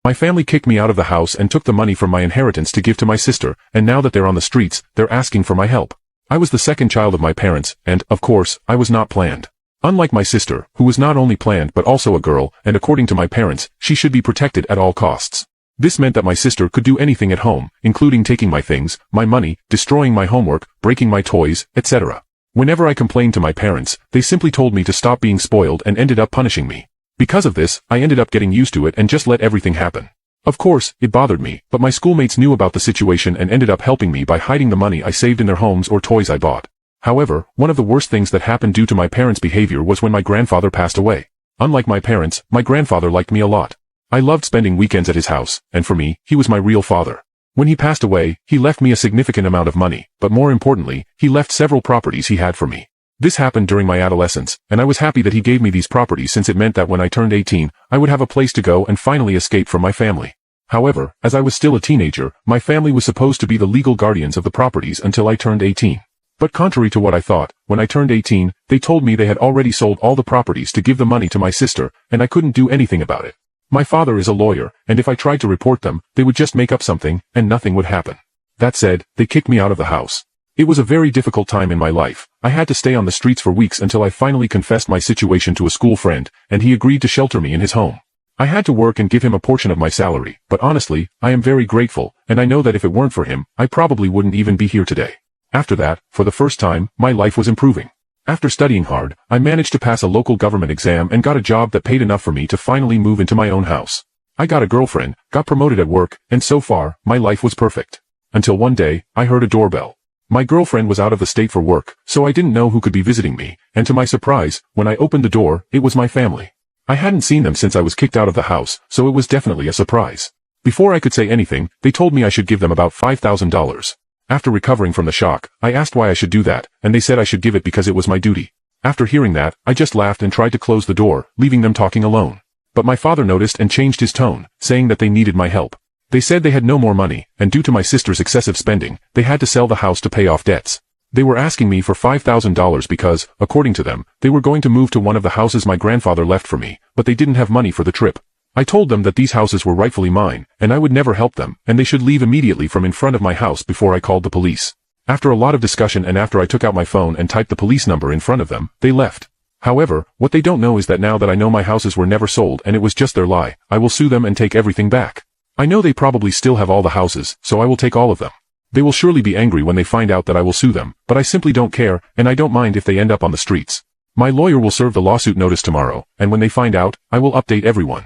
My family kicked me out of the house and took the money from my inheritance to give to my sister, and now that they're on the streets, they're asking for my help. I was the second child of my parents, and, of course, I was not planned. Unlike my sister, who was not only planned but also a girl, and according to my parents, she should be protected at all costs. This meant that my sister could do anything at home, including taking my things, my money, destroying my homework, breaking my toys, etc. Whenever I complained to my parents, they simply told me to stop being spoiled and ended up punishing me. Because of this, I ended up getting used to it and just let everything happen. Of course, it bothered me, but my schoolmates knew about the situation and ended up helping me by hiding the money I saved in their homes or toys I bought. However, one of the worst things that happened due to my parents' behavior was when my grandfather passed away. Unlike my parents, my grandfather liked me a lot. I loved spending weekends at his house, and for me, he was my real father. When he passed away, he left me a significant amount of money, but more importantly, he left several properties he had for me. This happened during my adolescence, and I was happy that he gave me these properties since it meant that when I turned 18, I would have a place to go and finally escape from my family. However, as I was still a teenager, my family was supposed to be the legal guardians of the properties until I turned 18. But contrary to what I thought, when I turned 18, they told me they had already sold all the properties to give the money to my sister, and I couldn't do anything about it. My father is a lawyer, and if I tried to report them, they would just make up something, and nothing would happen. That said, they kicked me out of the house. It was a very difficult time in my life. I had to stay on the streets for weeks until I finally confessed my situation to a school friend, and he agreed to shelter me in his home. I had to work and give him a portion of my salary, but honestly, I am very grateful, and I know that if it weren't for him, I probably wouldn't even be here today. After that, for the first time, my life was improving. After studying hard, I managed to pass a local government exam and got a job that paid enough for me to finally move into my own house. I got a girlfriend, got promoted at work, and so far, my life was perfect. Until one day, I heard a doorbell. My girlfriend was out of the state for work, so I didn't know who could be visiting me, and to my surprise, when I opened the door, it was my family. I hadn't seen them since I was kicked out of the house, so it was definitely a surprise. Before I could say anything, they told me I should give them about $5,000. After recovering from the shock, I asked why I should do that, and they said I should give it because it was my duty. After hearing that, I just laughed and tried to close the door, leaving them talking alone. But my father noticed and changed his tone, saying that they needed my help. They said they had no more money, and due to my sister's excessive spending, they had to sell the house to pay off debts. They were asking me for $5,000 because, according to them, they were going to move to one of the houses my grandfather left for me, but they didn't have money for the trip. I told them that these houses were rightfully mine, and I would never help them, and they should leave immediately from in front of my house before I called the police. After a lot of discussion and after I took out my phone and typed the police number in front of them, they left. However, what they don't know is that now that I know my houses were never sold and it was just their lie, I will sue them and take everything back. I know they probably still have all the houses, so I will take all of them. They will surely be angry when they find out that I will sue them, but I simply don't care, and I don't mind if they end up on the streets. My lawyer will serve the lawsuit notice tomorrow, and when they find out, I will update everyone.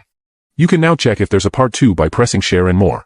You can now check if there's a part 2 by pressing share and more.